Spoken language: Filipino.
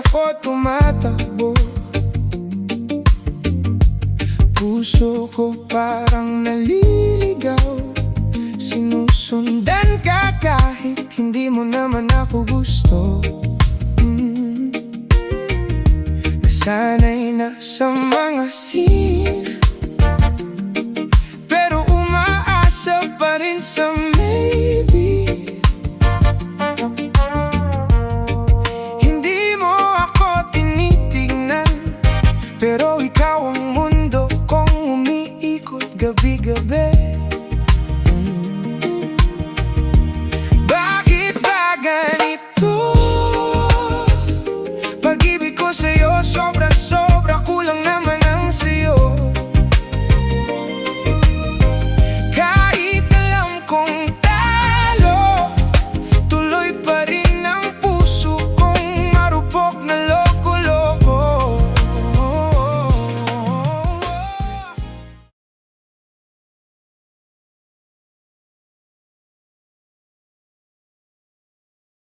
ako tumatakbo. Puso ko parang naliligaw, sinusundan ka kahit hindi mo naman ako gusto. Nasanay na sa mga scene